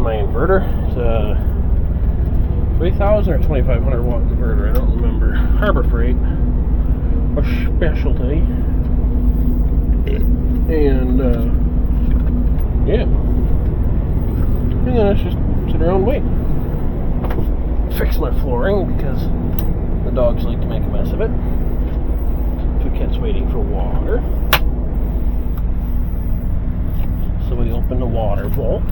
on my inverter. It's a 3,000 or 2,500 watt inverter. I don't remember. Harbor Freight, a specialty, and yeah. And then let's just sit around and wait. Fix my flooring because the dogs like to make a mess of it. So Kit's waiting for water. So we open the water vault.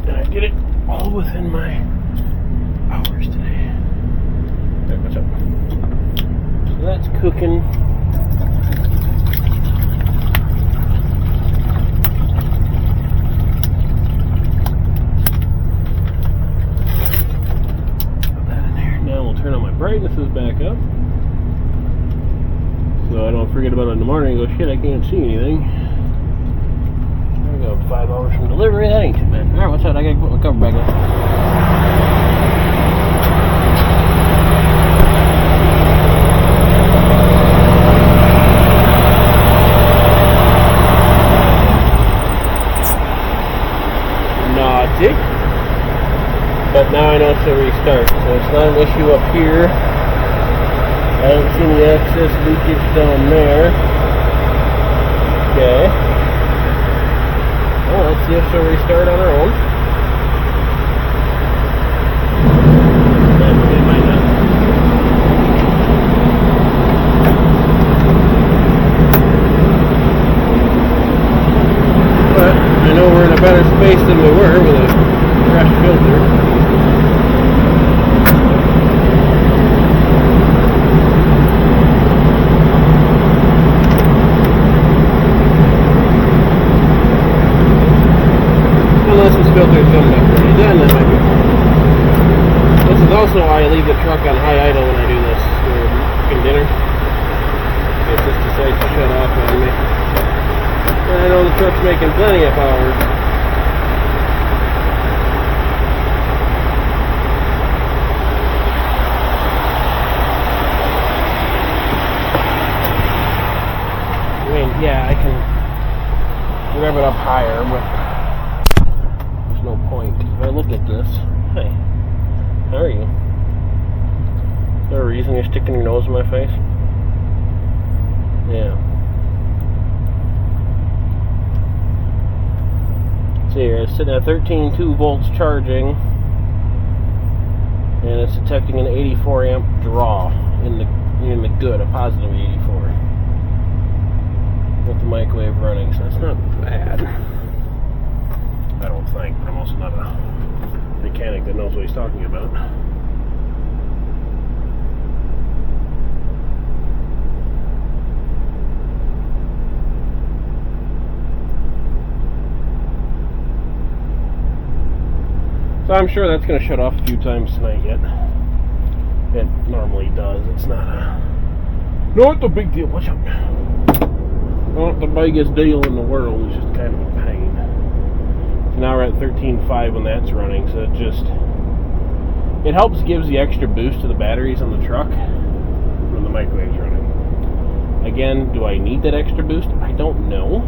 And I did it all within my hours today. Alright, what's up? So that's cooking. Turn on my brightnesses back up so I don't forget about it in the morning and go, shit, I can't see anything. There we go, 5 hours from delivery, that ain't too bad. Alright, what's that? I gotta put my cover back on. Naughty. But now I know it's a restart, so it's not an issue up here. I don't see any excess leakage down there. Okay. Well, let's see if she'll restart on her own. It might not. But I know we're in a better space than we were with a fresh filter. Filter's coming up pretty done, that might be. This is also why I leave the truck on high idle when I do this cooking dinner. It just decides to shut off on me. And I know the truck's making plenty of power. I mean, yeah, I can rev it up higher, but no point. If I look at this, hey, how are you? Is there a reason you're sticking your nose in my face? Yeah. See here, it's sitting at 13.2 volts charging, and it's detecting an 84 amp draw in the good, a positive 84, with the microwave running, so that's not bad. I don't think, but I'm also not a mechanic that knows what he's talking about. So I'm sure that's going to shut off a few times tonight yet. It normally does. It's not the big deal. Watch out. Not the biggest deal in the world. It's just kind of a pain. So now we're at 13.5 when that's running, so it helps, gives the extra boost to the batteries on the truck when the microwave's running. Again, do I need that extra boost? I don't know,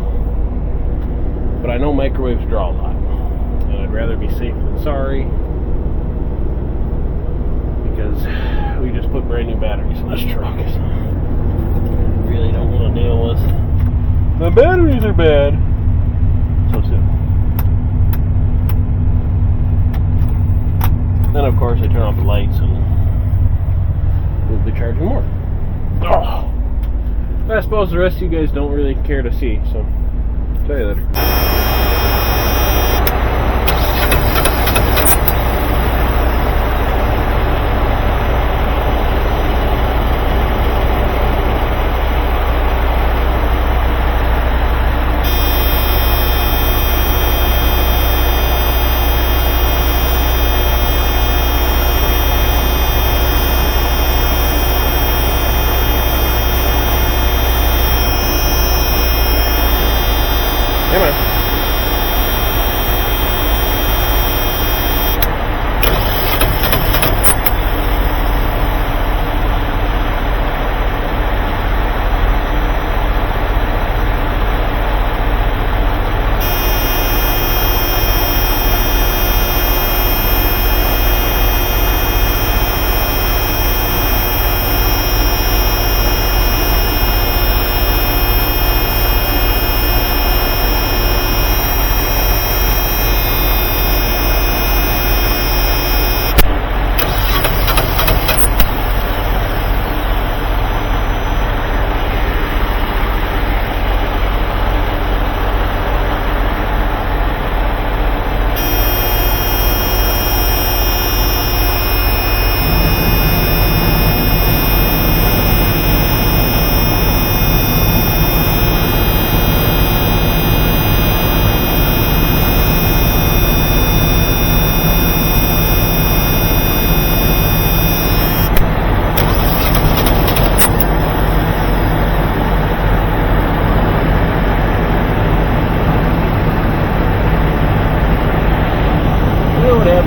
but I know microwaves draw a lot, and I'd rather be safe than sorry, because we just put brand new batteries in this truck, so I really don't want to deal with the batteries are bad so soon. Then of course I turn off the lights and we'll be charging more. Oh. But I suppose the rest of you guys don't really care to see, so tell you later. Come on.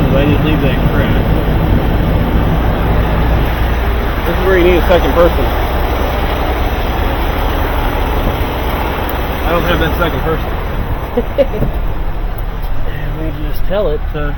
because I just leave that crack. This is where you need a second person. I don't have that second person. And we just tell it so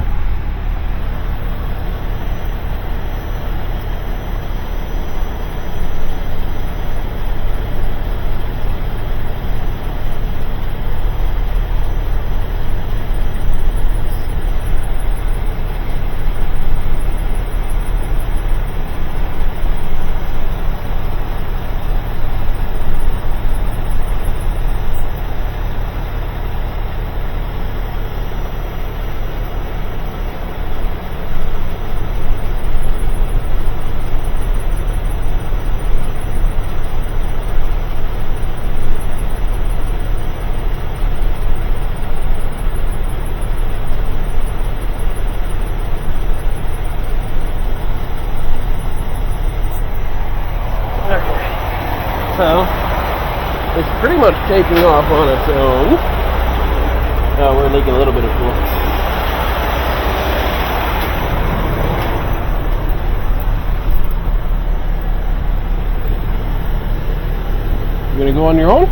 it's pretty much taking off on its own. Oh, we're leaking a little bit of fuel. You gonna go on your own?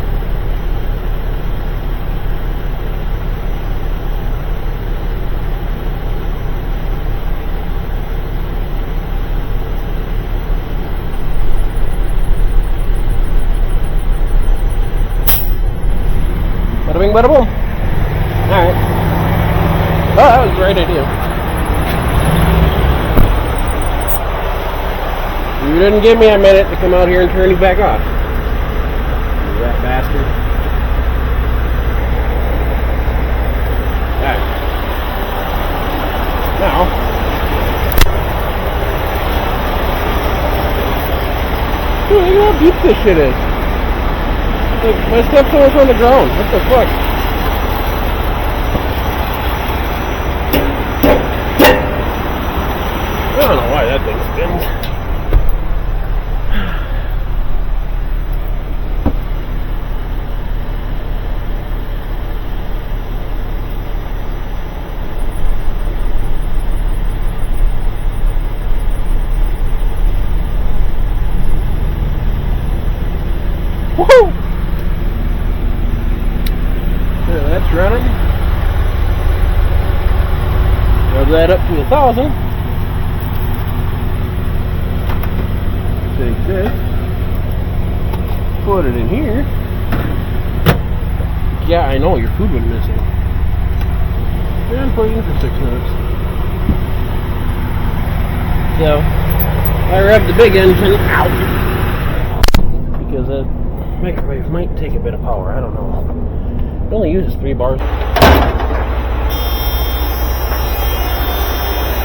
Bada bing, bada boom. Alright. Oh, that was a great idea. You didn't give me a minute to come out here and turn you back off. You rat bastard. Alright. Now. Dude, look how deep this shit is. Like, my step's almost on the ground. What the fuck? I don't know why that thing spins. Woohoo! That's running. Rev that up to 1,000. Take this, put it in here. Yeah, I know, your food went missing. And put it in for 6 minutes. So, I revved the big engine out. Because that microwave might take a bit of power, I don't know. It only uses 3 bars.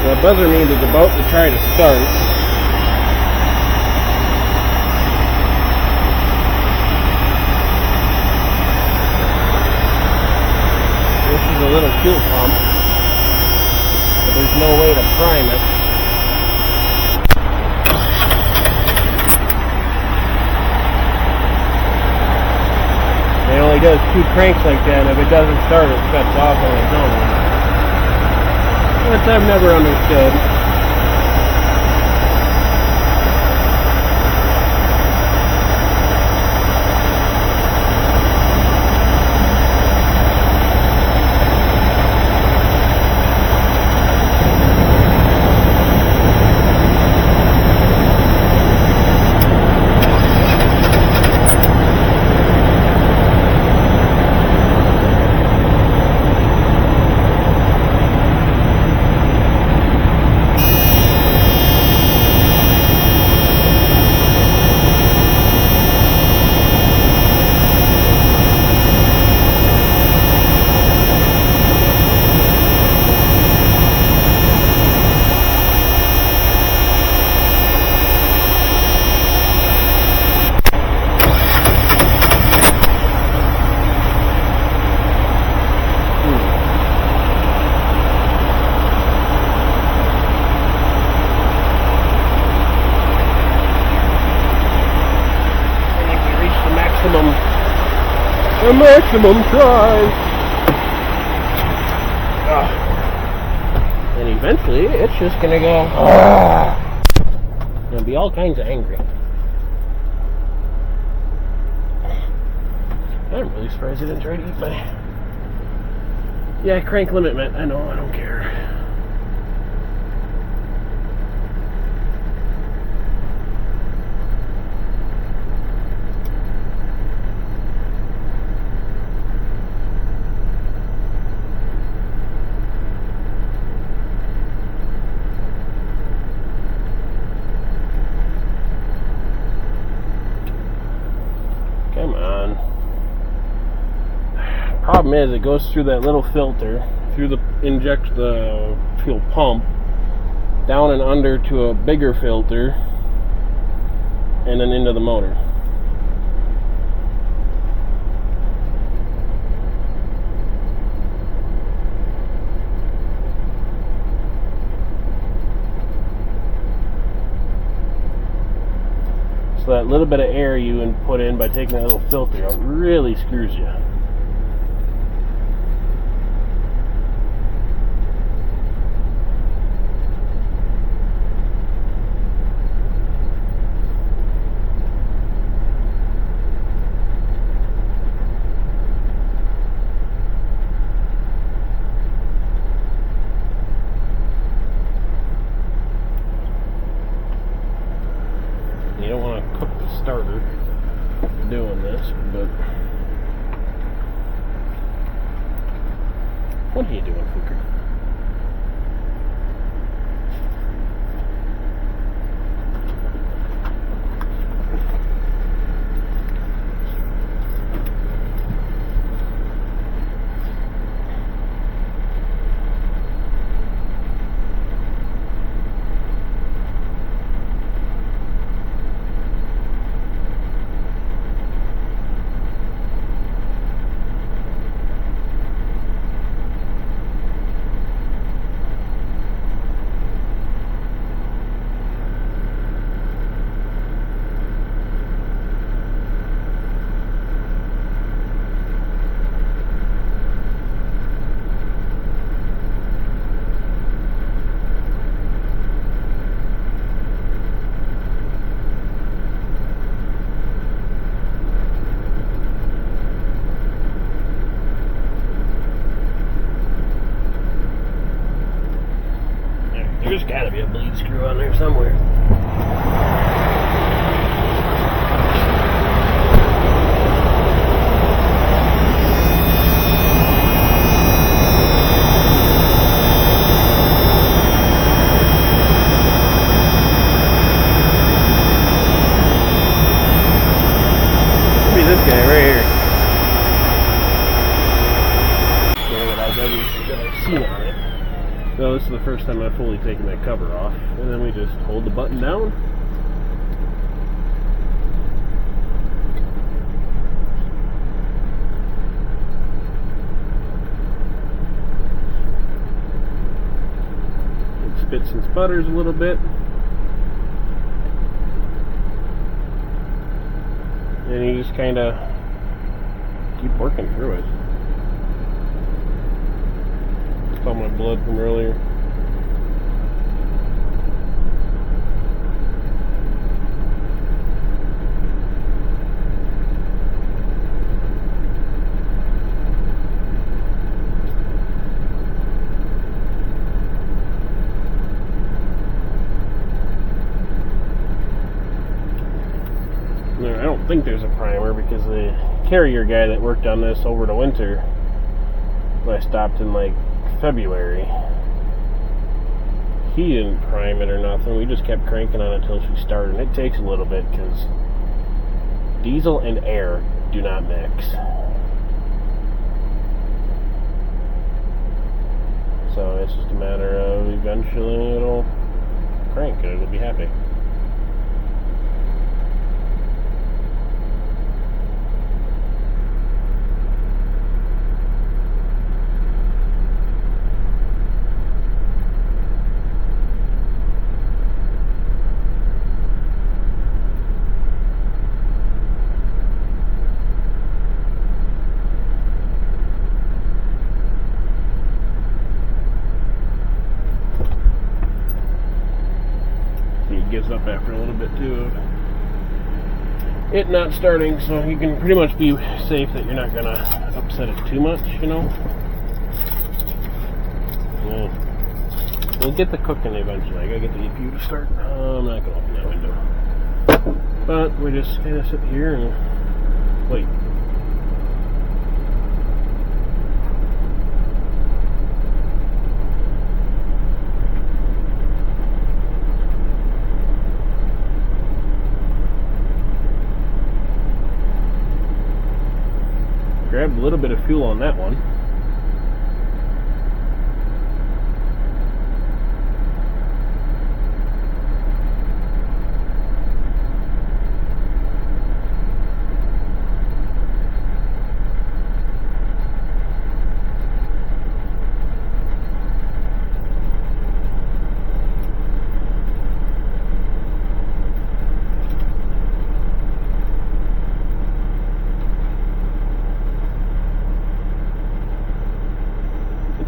That buzzer means it's about to try to start. This is a little fuel pump, but there's no way to prime it. It only does 2 cranks like that, and if it doesn't start, it shuts off on its own. Which I've never understood. A maximum try. And eventually it's just gonna go, "Ugh," and be all kinds of angry. I'm really surprised he didn't try to eat my... Yeah, crank limit meant, I know, I don't care. Come on. Problem is, it goes through that little filter, through the fuel pump, down and under to a bigger filter, and then into the motor. So that little bit of air you put in by taking that little filter out really screws you. You don't want to cook the starter doing this, but what are you doing, Fooker? There's gotta be a bleed screw on there somewhere. Maybe this guy right here. That I've seen on it. So this is the first time I've fully taken that cover off, and then we just hold the button down. It spits and sputters a little bit. And you just kind of keep working through it. All my blood from earlier. I don't think there's a primer because the carrier guy that worked on this over the winter, when I stopped in like February, he didn't prime it or nothing. We just kept cranking on it until she started. And it takes a little bit because diesel and air do not mix. So it's just a matter of eventually it'll crank and it'll be happy. gives up after a little bit too. It not starting, so you can pretty much be safe that you're not gonna upset it too much, you know. Yeah. We'll get the cooking eventually. I gotta get the EPU to start. I'm not gonna open that window, but we just kind of sit here and wait. Grabbed a little bit of fuel on that one.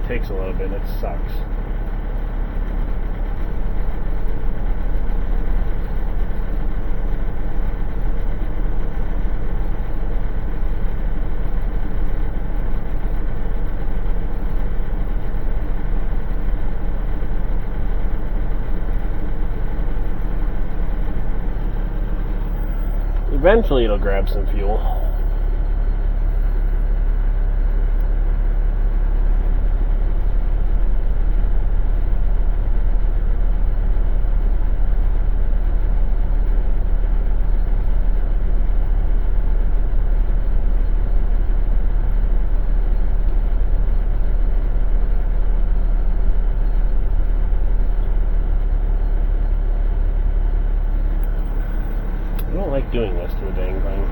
Takes a little bit, it sucks. Eventually it'll grab some fuel. I don't like doing this to the dang thing.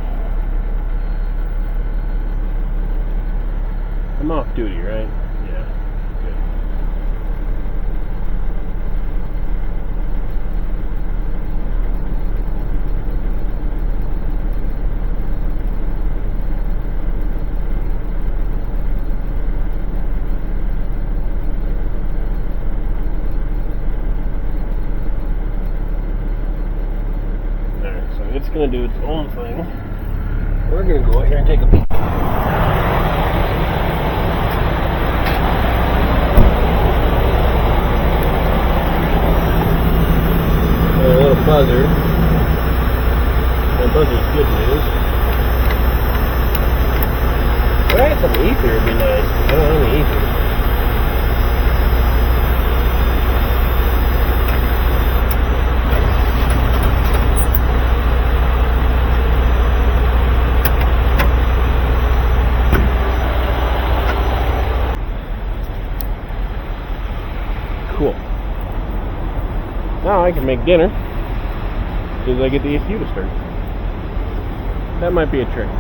I'm off duty, right? Yeah. Good. It's going to do its own thing. We're going to go out here and take a peek. A little buzzer. That buzzer's good news. If I had some ether, it'd be nice. I don't have any ether. Cool. Now I can make dinner as soon as I get the ECU to start. That might be a trick.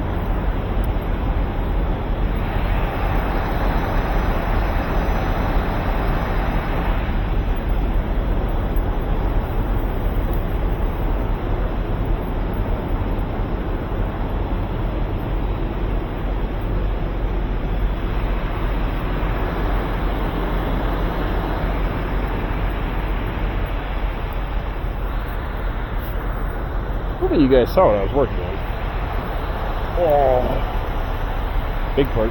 Hopefully you guys saw what I was working on. Oh, big part.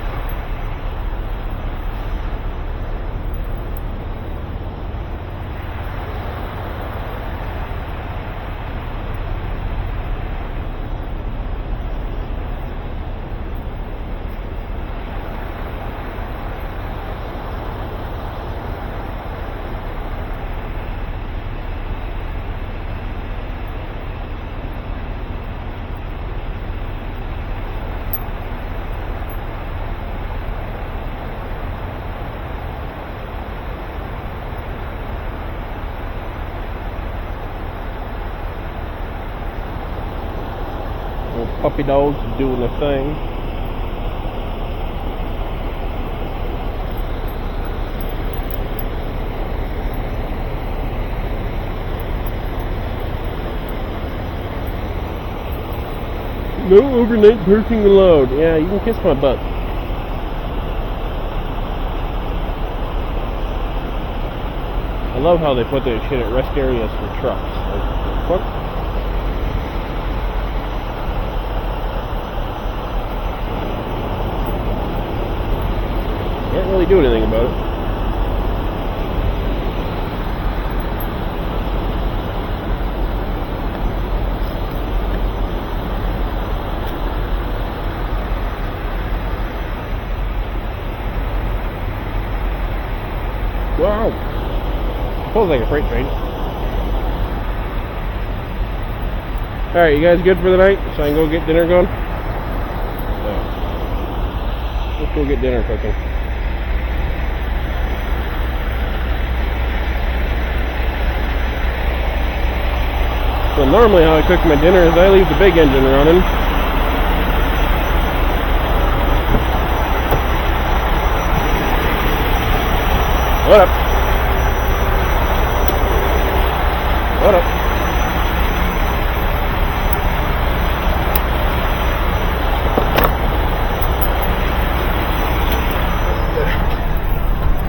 Puppy dogs doing their thing. No overnight parking allowed. Yeah, you can kiss my butt. I love how they put that shit at rest areas for trucks. Like, What? Can't really do anything about it. Wow. Feels like a freight train. Alright, you guys good for the night? So I can go get dinner going? Yeah. Let's go get dinner cooking. So normally how I cook my dinner is I leave the big engine running. What up? What up?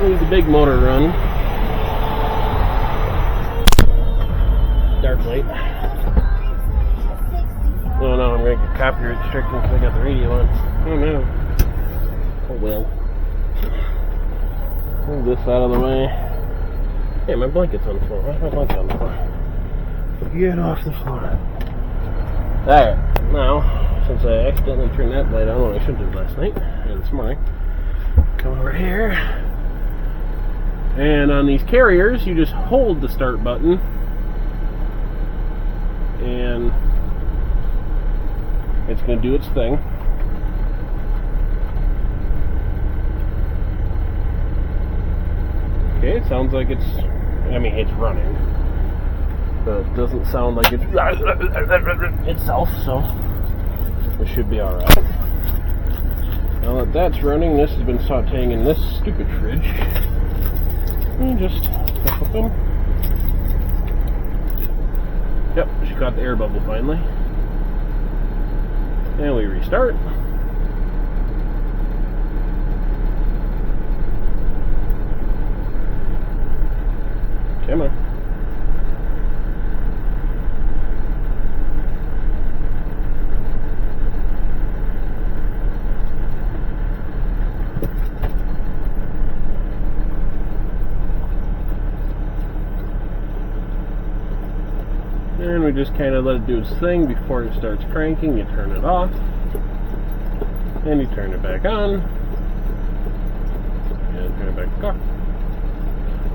Leave the big motor run. Dark light. Oh no, I'm going to get copyright stricken because I got the radio on. Oh no. Oh well. Move this out of the way. Hey, my blanket's on the floor. Why is my blanket on the floor? Get off the floor. Alright, now, since I accidentally turned that light on when I shouldn't have last night, or this morning, come over here. And on these carriers, you just hold the start button. And it's going to do its thing. Okay, it sounds like it's, I mean, it's running, but it doesn't sound like it's itself, so it should be alright. Now that that's running, this has been sauteing in this stupid fridge. And just flip open. Yep, she caught the air bubble finally. And we restart. Come on. And we just kind of let it do its thing before it starts cranking. You turn it off. And you turn it back on. And turn it back off.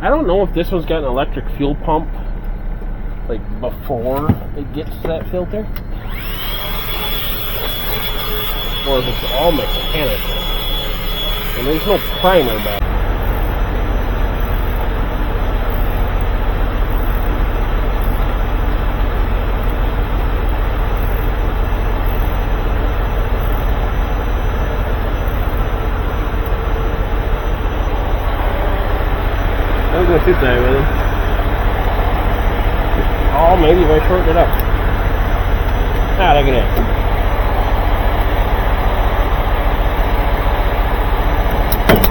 I don't know if this one's got an electric fuel pump, like, before it gets to that filter, or if it's all mechanical. And there's no primer back. I'm going to shoot that with him. Oh, maybe if I shorten it up. Ah, look at that.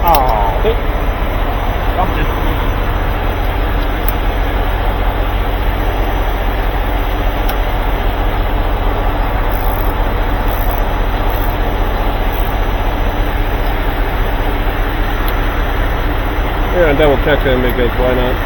Oh, okay. Up it. Yeah, double check that because why not?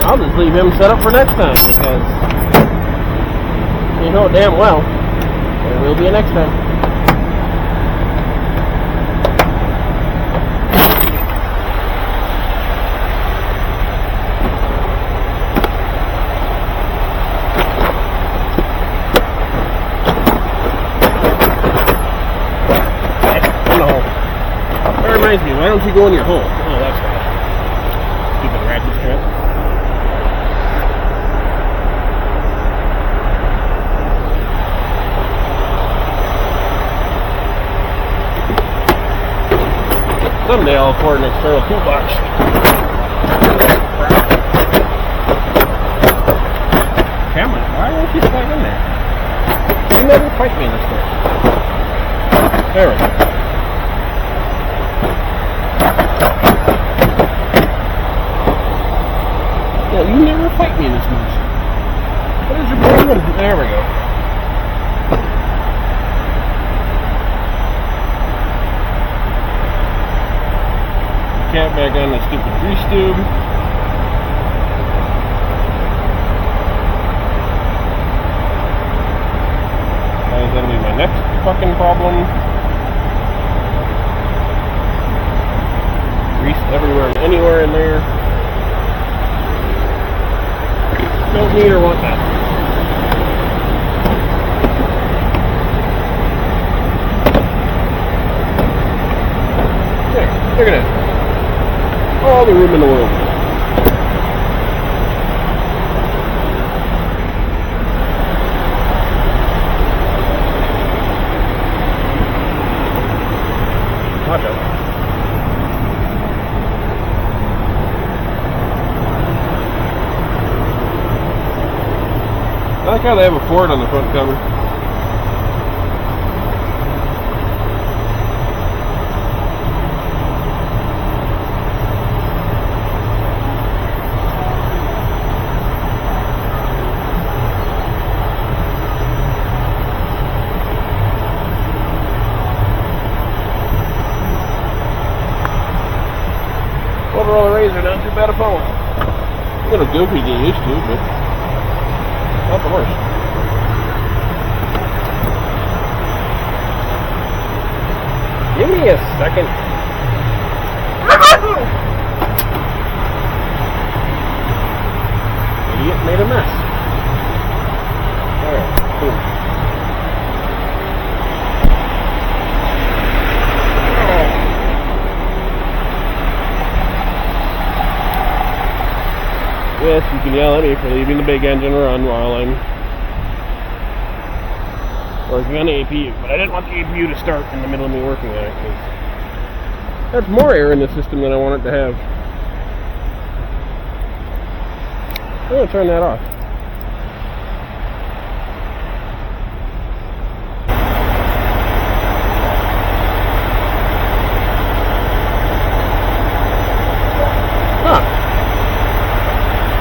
I'll just leave him set up for next time because you know damn well there will be a next time. don't you go in your hole? Oh, that's why. Stupid ratchet strap. Someday I'll afford an external toolbox. Cameron, why won't you slide in there? You never fight me in this thing. There we go. Yeah, you never fight me in this moose. What is your problem? There we go. Cap back on the stupid grease tube. That'll be my next fucking problem. Grease everywhere and anywhere in there. Don't need or want that. There, look at that. All the room in the world. Watch out. I like how they have a Ford on the front cover. Motorola Razr, not too bad a phone. A little goofy to get used to, but not the worst. Give me a second. Idiot made a mess. Alright, cool. Yes, you can yell at me for leaving the big engine run while I'm working on the APU, but I didn't want the APU to start in the middle of me working on it, because that's more air in the system than I want it to have. I'm going to turn that off.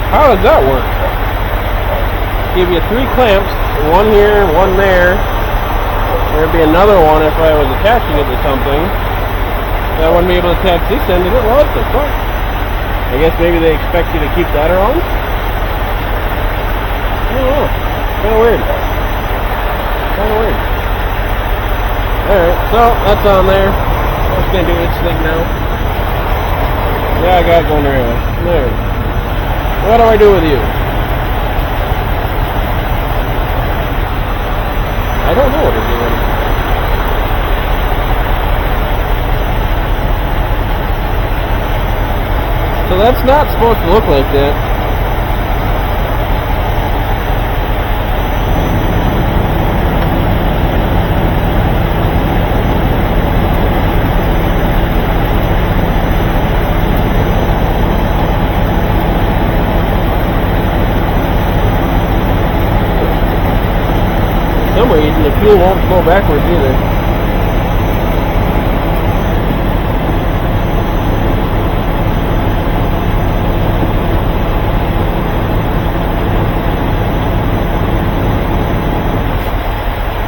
How does that work? Give you 3 clamps, one here, one there. There'd be another one if I was attaching it to something. I wouldn't be able to attach this end of it. What the fuck? I guess maybe they expect you to keep that around? I don't know. Kind of weird. Kind of weird. Alright, so that's on there. It's gonna do its thing now. Yeah, I got it going the right way. There. What do I do with you? I don't know what to do with him. So that's not supposed to look like that. For some reason, the fuel won't go backwards either.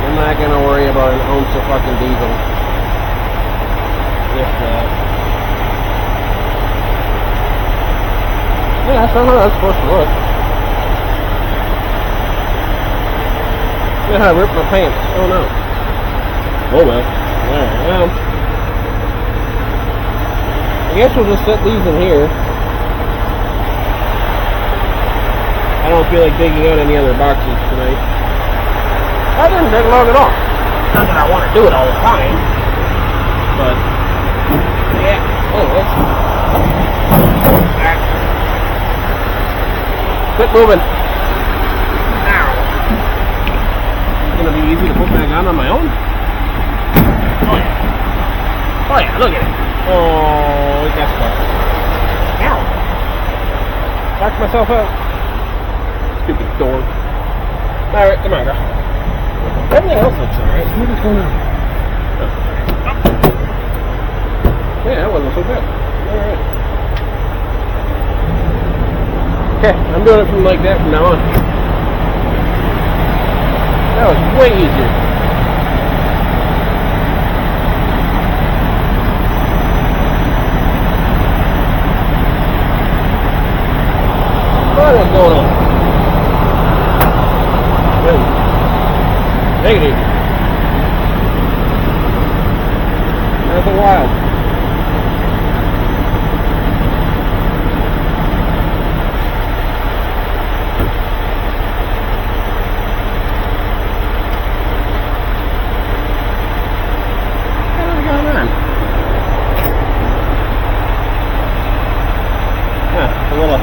I'm not gonna worry about an ounce of fucking diesel. If that. Yeah, that's not how that's supposed to look. Yeah, I ripped my pants. Oh no. Oh well. Alright, well. I guess we'll just set these in here. I don't feel like digging out any other boxes tonight. I didn't dig long at all. Not that I want to do it all the time. But, yeah. Anyways. Quit moving. Ow. It's gonna be easy to put back on my own. Oh yeah. Oh yeah, look at it. Oh, it got stuck. Ow. Knocked myself out. Stupid door. Alright, come on, girl. Everything else looks alright. What is going on? Yeah, that wasn't so bad. Alright. Okay, I'm doing it from like that from now on. That was way easier. What's going on? Negative. That's a wild. What's going on? Huh, a little up.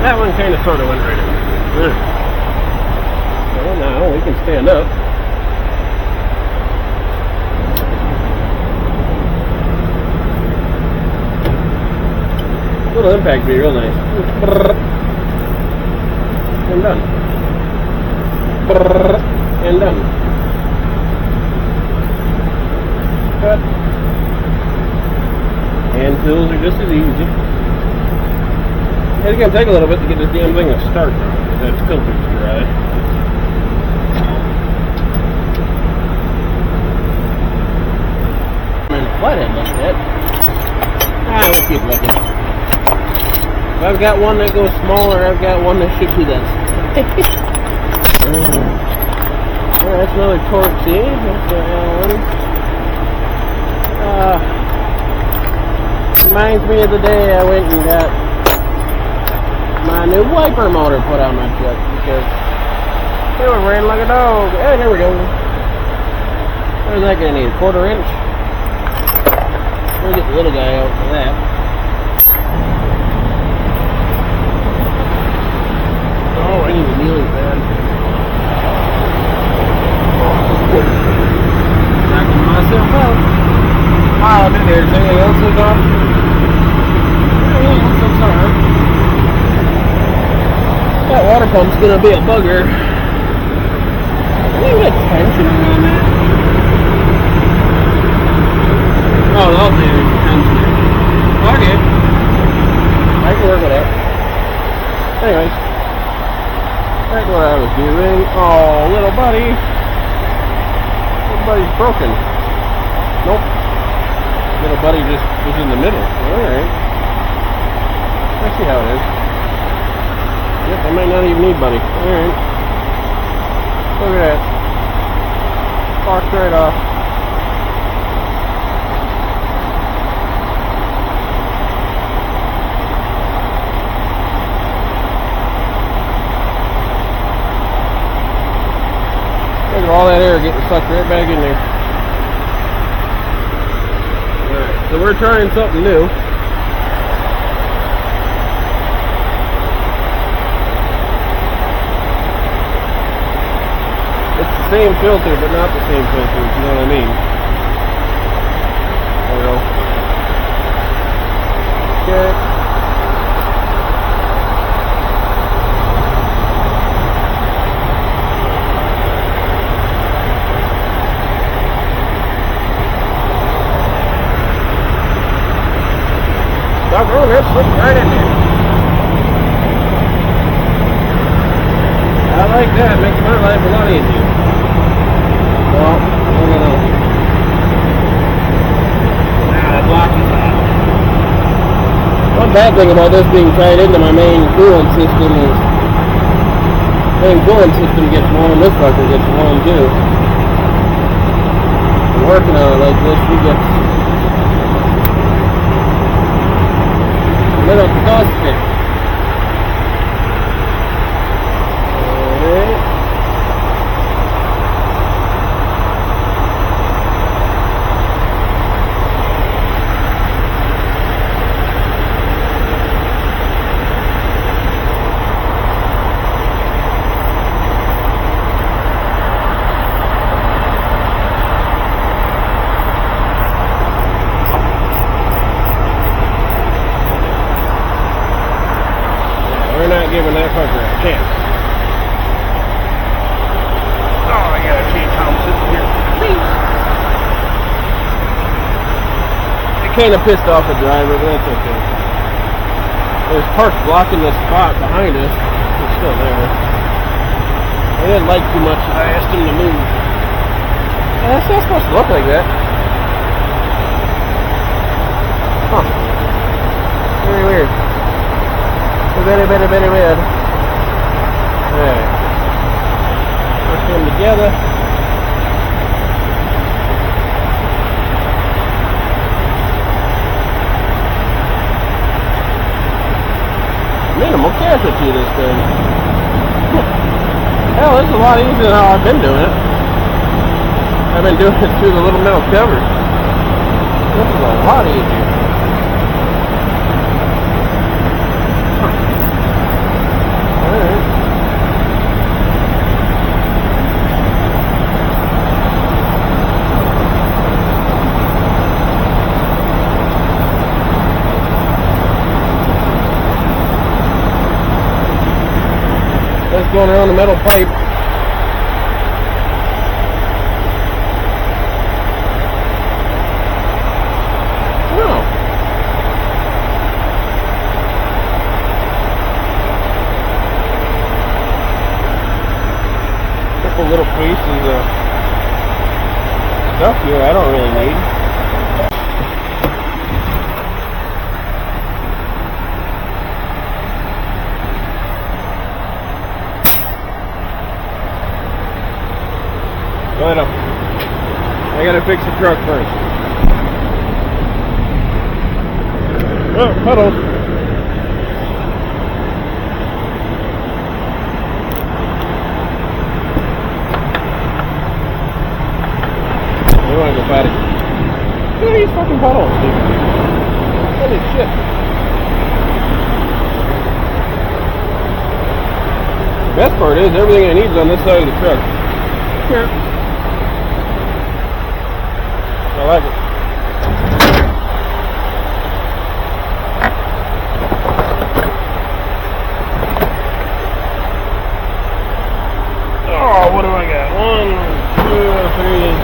That one kind of sort of went right in. Well, now we can stand up. Little impact be real nice. And done. And done. Cut. Hand tools are just as easy. It's going to take a little bit to get this damn thing to start. That filter's dry. I'm flathead like that. We'll keep looking. If I've got one that goes smaller, I've got one that should be this. Alright, that's another torque C. That's reminds me of the day I went and got my new wiper motor put on my truck because it was ran like a dog. Hey, there we go. Where's that gonna need? A 1/4 inch? We'll get the little guy out for that. Oh, I need a kneeling pad. Knocking myself out. Wow, I'm in there. Is anything else that's off? Everything else looks alright. That water pump's gonna be a bugger. Any tension on that? Oh, the alternator's tension. Okay. I can work with that. Anyways. That's what I was doing. Oh, little buddy. Little buddy's broken. Nope. Little buddy just was in the middle. Alright. I see how it is. Yep, I might not even need buddy. Alright. Look at that. Sparks right off. Look at all that air getting sucked right back in there. Alright, so we're trying something new. Same filter, but not the same filter, if you know what I mean. There we go. Okay. Doggone, that slipped right in there. I like that. Makes my life a lot easier. Well, we're gonna... that block is out. One bad thing about this being tied into my main coolant system is the main coolant system gets warm, this fucker gets warm too. And working on it like this, we get a little dusted. Giving that fucker a chance. Oh, I gotta change how I'm sitting here. It kind of pissed off the driver, but that's okay. There's parts blocking this spot behind us. It's still there. I didn't like too much. I asked him to move. That's not supposed to look like that. Huh. Very weird. Very weird. Alright. Push them together. Minimal casualty this thing. Hell, this is a lot easier than how I've been doing it. I've been doing it through the little metal cover. This is a lot easier. That's going around the metal pipe. Wow. Couple little pieces of stuff here I don't really need. But I gotta fix the truck first. Oh, puddles. You wanna go pat it? Look at these fucking puddles, dude. Holy shit. The best part is everything I need is on this side of the truck. Here. I like it. Oh, what do I got? 1, 2, 3,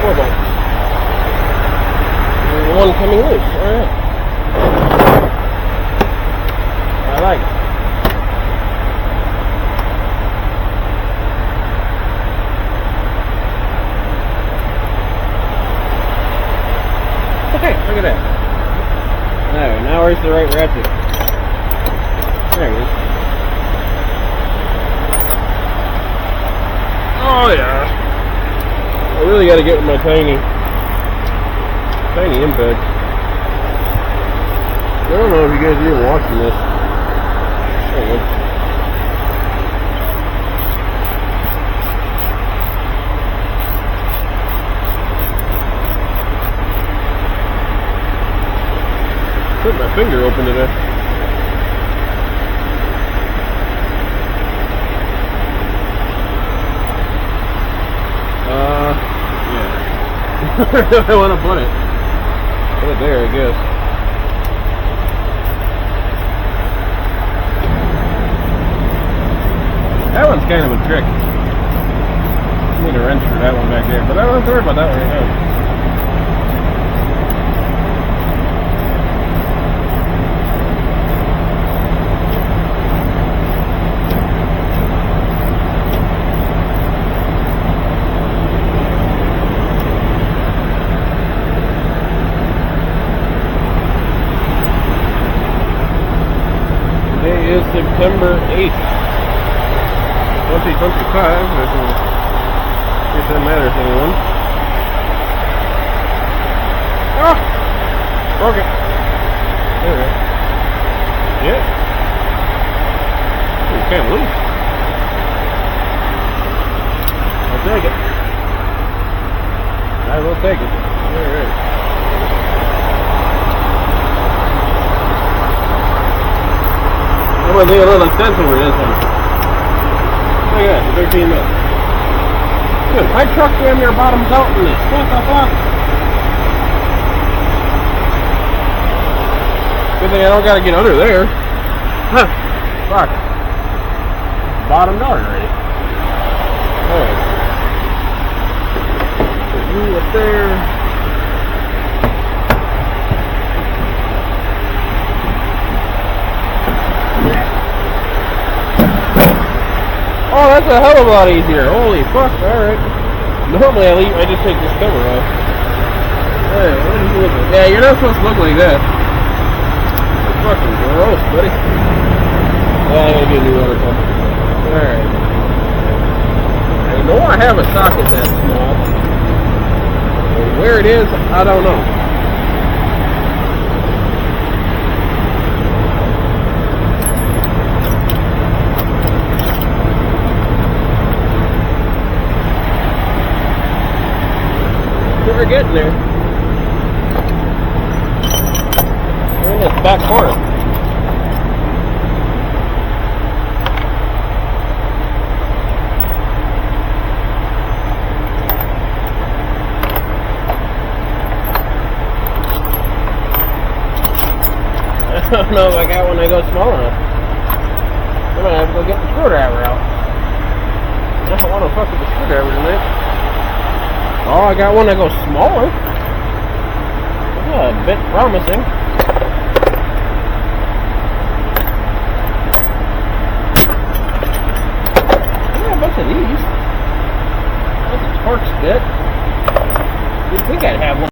4 bolts. There's one coming loose. Alright. I like it. Hey, look at that. Alright, now where's the right ratchet? There it is. Oh yeah. I really gotta get with my tiny impact. I don't know if you guys are even watching this. Put my finger open to that. Yeah. Where do I want to put it? Put it there, I guess. That one's kind of a trick. I need a wrench for that one back there, but I don't have to worry about that one right now. September 8th, 2025. If that matters to anyone. Oh! Broke it. There we go. Yeah. Oh, can't move. I'll take it. I will take it. Alright. I'm gonna do a little extension over this one. Look at that, 13 minutes. Good, my truck damn near bottoms out in this. What the fuck? Good thing I don't gotta get under there. Huh. Fuck. Bottomed out already. Alright. You up there. Oh, that's a hell of a lot easier. Holy fuck, alright. Normally I just take this cover off. Hey, what are you looking at? Yeah, you're not supposed to look like that. It's fucking gross, buddy. Yeah, I gotta get a new water pump. Alright. I know I have a socket that small. But where it is, I don't know. We're getting there. We're in this back corner. I don't know if I got one that goes small enough. I'm gonna have to go get the screwdriver out. I don't want to fuck with the screwdriver tonight. Oh, I got one that goes smaller. That's a bit promising. Yeah, a bunch of these. That's a Torx bit. You'd think I'd have one.